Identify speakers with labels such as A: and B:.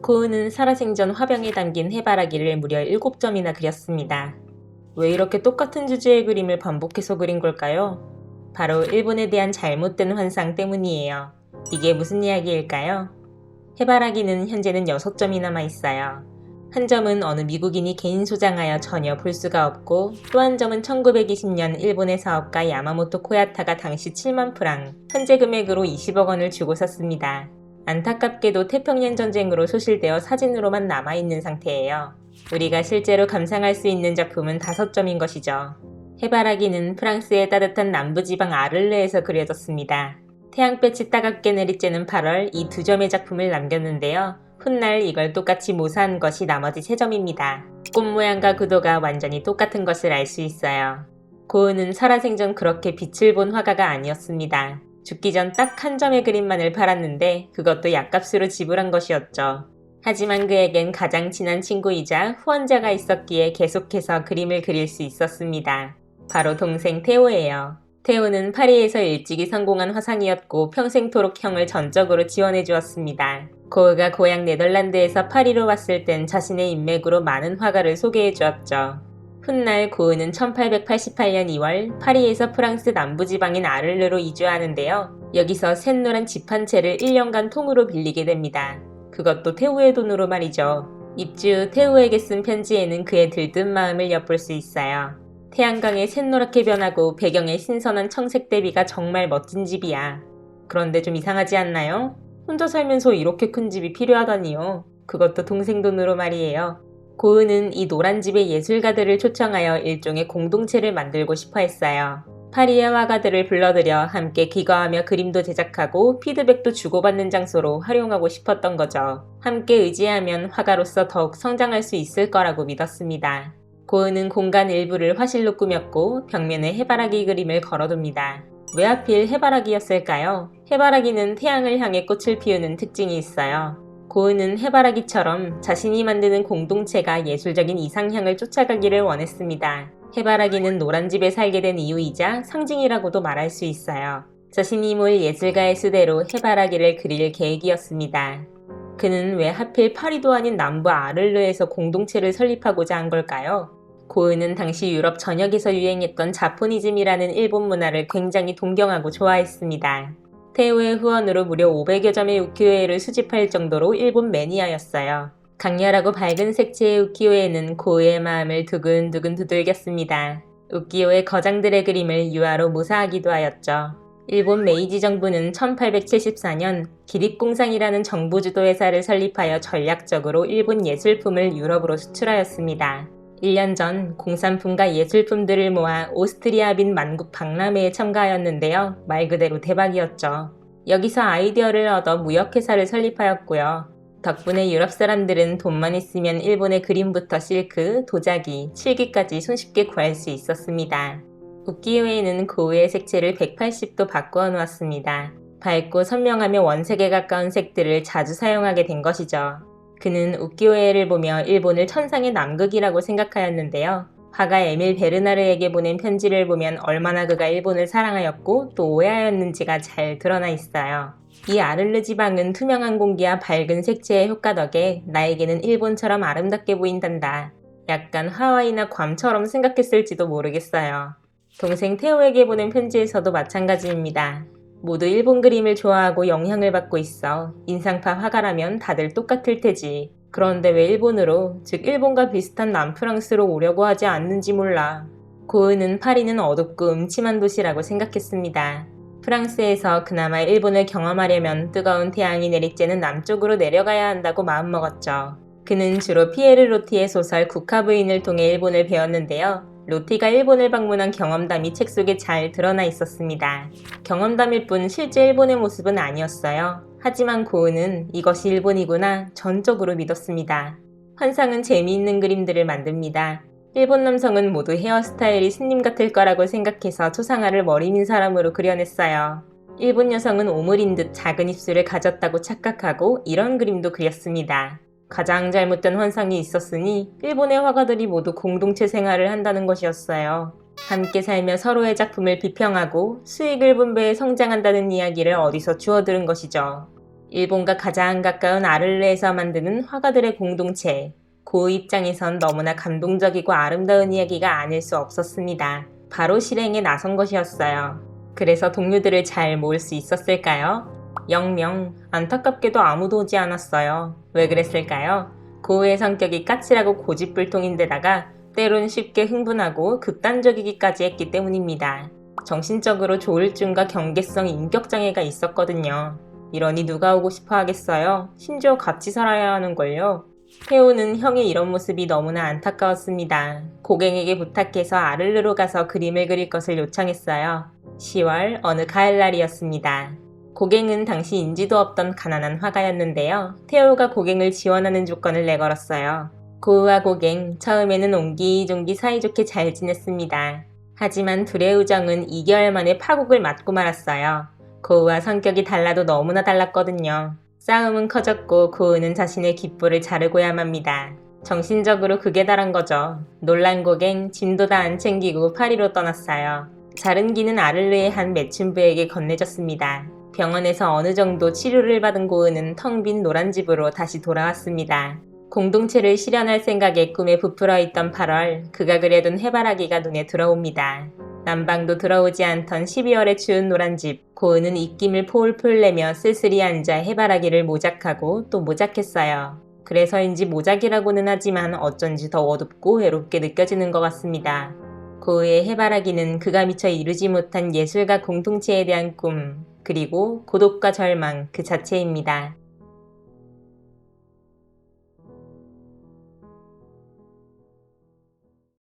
A: 고은은 살아생전 화병에 담긴 해바라기를 무려 7점이나 그렸습니다. 왜 이렇게 똑같은 주제의 그림을 반복해서 그린 걸까요? 바로 일본에 대한 잘못된 환상 때문이에요. 이게 무슨 이야기일까요? 해바라기는 현재는 6점이 남아 있어요. 한 점은 어느 미국인이 개인 소장하여 전혀 볼 수가 없고, 또 한 점은 1920년 일본의 사업가 야마모토 코야타가 당시 7만 프랑, 현재 금액으로 20억 원을 주고 샀습니다. 안타깝게도 태평양 전쟁으로 소실되어 사진으로만 남아있는 상태예요. 우리가 실제로 감상할 수 있는 작품은 5점인 것이죠. 해바라기는 프랑스의 따뜻한 남부지방 아를레에서 그려졌습니다. 태양볕이 따갑게 내리쬐는 8월 이 2점의 작품을 남겼는데요. 훗날 이걸 똑같이 모사한 것이 나머지 3점입니다. 꽃 모양과 구도가 완전히 똑같은 것을 알 수 있어요. 고은은 살아생전 그렇게 빛을 본 화가가 아니었습니다. 죽기 전 딱 한 점의 그림만을 팔았는데 그것도 약값으로 지불한 것이었죠. 하지만 그에겐 가장 친한 친구이자 후원자가 있었기에 계속해서 그림을 그릴 수 있었습니다. 바로 동생 테오예요. 테오는 파리에서 일찍이 성공한 화상이었고 평생토록 형을 전적으로 지원해 주었습니다. 고흐가 고향 네덜란드에서 파리로 왔을 땐 자신의 인맥으로 많은 화가를 소개해 주었죠. 훗날 고흐는 1888년 2월 파리에서 프랑스 남부지방인 아를르로 이주하는데요. 여기서 샛노란 집 한 채를 1년간 통으로 빌리게 됩니다. 그것도 테오의 돈으로 말이죠. 입주 후 테오에게 쓴 편지에는 그의 들뜬 마음을 엿볼 수 있어요. 태양광에 샛노랗게 변하고 배경의 신선한 청색 대비가 정말 멋진 집이야. 그런데 좀 이상하지 않나요? 혼자 살면서 이렇게 큰 집이 필요하다니요. 그것도 동생 돈으로 말이에요. 고은은 이 노란 집의 예술가들을 초청하여 일종의 공동체를 만들고 싶어 했어요. 파리의 화가들을 불러들여 함께 기거하며 그림도 제작하고 피드백도 주고받는 장소로 활용하고 싶었던 거죠. 함께 의지하면 화가로서 더욱 성장할 수 있을 거라고 믿었습니다. 고은은 공간 일부를 화실로 꾸몄고 벽면에 해바라기 그림을 걸어둡니다. 왜 하필 해바라기였을까요? 해바라기는 태양을 향해 꽃을 피우는 특징이 있어요. 고은은 해바라기처럼 자신이 만드는 공동체가 예술적인 이상향을 쫓아가기를 원했습니다. 해바라기는 노란 집에 살게 된 이유이자 상징이라고도 말할 수 있어요. 자신이 모일 예술가의 수대로 해바라기를 그릴 계획이었습니다. 그는 왜 하필 파리도 아닌 남부 아를르에서 공동체를 설립하고자 한 걸까요? 고은은 당시 유럽 전역에서 유행했던 자포니즘이라는 일본 문화를 굉장히 동경하고 좋아했습니다. 테오의 후원으로 무려 500여 점의 우키요에를 수집할 정도로 일본 매니아였어요. 강렬하고 밝은 색채의 우키요에는 고흐의 마음을 두근두근 두들겼습니다. 우키요의 거장들의 그림을 유화로 모사하기도 하였죠. 일본 메이지 정부는 1874년 기립공상이라는 정부주도 회사를 설립하여 전략적으로 일본 예술품을 유럽으로 수출하였습니다. 1년 전 공산품과 예술품들을 모아 오스트리아 빈 만국 박람회에 참가하였는데요. 말 그대로 대박이었죠. 여기서 아이디어를 얻어 무역회사를 설립하였고요. 덕분에 유럽 사람들은 돈만 있으면 일본의 그림부터 실크, 도자기, 칠기까지 손쉽게 구할 수 있었습니다. 우키요에는 고흐의 색채를 180도 바꾸어 놓았습니다. 밝고 선명하며 원색에 가까운 색들을 자주 사용하게 된 것이죠. 그는 우키요에를 보며 일본을 천상의 남극이라고 생각하였는데요. 화가 에밀 베르나르에게 보낸 편지를 보면 얼마나 그가 일본을 사랑하였고 또 오해하였는지가 잘 드러나 있어요. 이 아를르 지방은 투명한 공기와 밝은 색채의 효과 덕에 나에게는 일본처럼 아름답게 보인단다. 약간 하와이나 괌처럼 생각했을지도 모르겠어요. 동생 테오에게 보낸 편지에서도 마찬가지입니다. 모두 일본 그림을 좋아하고 영향을 받고 있어. 인상파 화가라면 다들 똑같을 테지. 그런데 왜 일본으로, 즉 일본과 비슷한 남프랑스로 오려고 하지 않는지 몰라. 고흐는 파리는 어둡고 음침한 도시라고 생각했습니다. 프랑스에서 그나마 일본을 경험하려면 뜨거운 태양이 내리쬐는 남쪽으로 내려가야 한다고 마음먹었죠. 그는 주로 피에르 로티의 소설 국화부인을 통해 일본을 배웠는데요. 로티가 일본을 방문한 경험담이 책 속에 잘 드러나 있었습니다. 경험담일 뿐 실제 일본의 모습은 아니었어요. 하지만 고흐는 이것이 일본이구나 전적으로 믿었습니다. 환상은 재미있는 그림들을 만듭니다. 일본 남성은 모두 헤어스타일이 스님 같을 거라고 생각해서 초상화를 머리민 사람으로 그려냈어요. 일본 여성은 오물인 듯 작은 입술을 가졌다고 착각하고 이런 그림도 그렸습니다. 가장 잘못된 환상이 있었으니 일본의 화가들이 모두 공동체 생활을 한다는 것이었어요. 함께 살며 서로의 작품을 비평하고 수익을 분배해 성장한다는 이야기를 어디서 주워들은 것이죠. 일본과 가장 가까운 아를레에서 만드는 화가들의 공동체. 고우 입장에선 너무나 감동적이고 아름다운 이야기가 아닐 수 없었습니다. 바로 실행에 나선 것이었어요. 그래서 동료들을 잘 모을 수 있었을까요? 영영, 안타깝게도 아무도 오지 않았어요. 왜 그랬을까요? 고우의 성격이 까칠하고 고집불통인데다가 때론 쉽게 흥분하고 극단적이기까지 했기 때문입니다. 정신적으로 조울증과 경계성 인격장애가 있었거든요. 이러니 누가 오고 싶어 하겠어요? 심지어 같이 살아야 하는걸요. 태호는 형의 이런 모습이 너무나 안타까웠습니다. 고갱에게 부탁해서 아를르로 가서 그림을 그릴 것을 요청했어요. 10월 어느 가을날이었습니다. 고갱은 당시 인지도 없던 가난한 화가였는데요. 태호가 고갱을 지원하는 조건을 내걸었어요. 고우와 고갱, 처음에는 옹기종기 사이좋게 잘 지냈습니다. 하지만 둘의 우정은 2개월 만에 파국을 맞고 말았어요. 고우와 성격이 달라도 너무나 달랐거든요. 싸움은 커졌고 고우는 자신의 귓볼을 자르고야 맙니다. 정신적으로 극에 달한 거죠. 놀란 고갱, 짐도 다 안 챙기고 파리로 떠났어요. 자른 귀는 아를르의 한 매춘부에게 건네졌습니다. 병원에서 어느 정도 치료를 받은 고우는 텅 빈 노란 집으로 다시 돌아왔습니다. 공동체를 실현할 생각에 꿈에 부풀어 있던 8월, 그가 그려둔 해바라기가 눈에 들어옵니다. 난방도 들어오지 않던 12월의 추운 노란집. 고은은 입김을 폴폴 내며 쓸쓸히 앉아 해바라기를 모작하고 또 모작했어요. 그래서인지 모작이라고는 하지만 어쩐지 더 어둡고 외롭게 느껴지는 것 같습니다. 고우의 해바라기는 그가 미처 이루지 못한 예술가 공동체에 대한 꿈, 그리고 고독과 절망 그 자체입니다.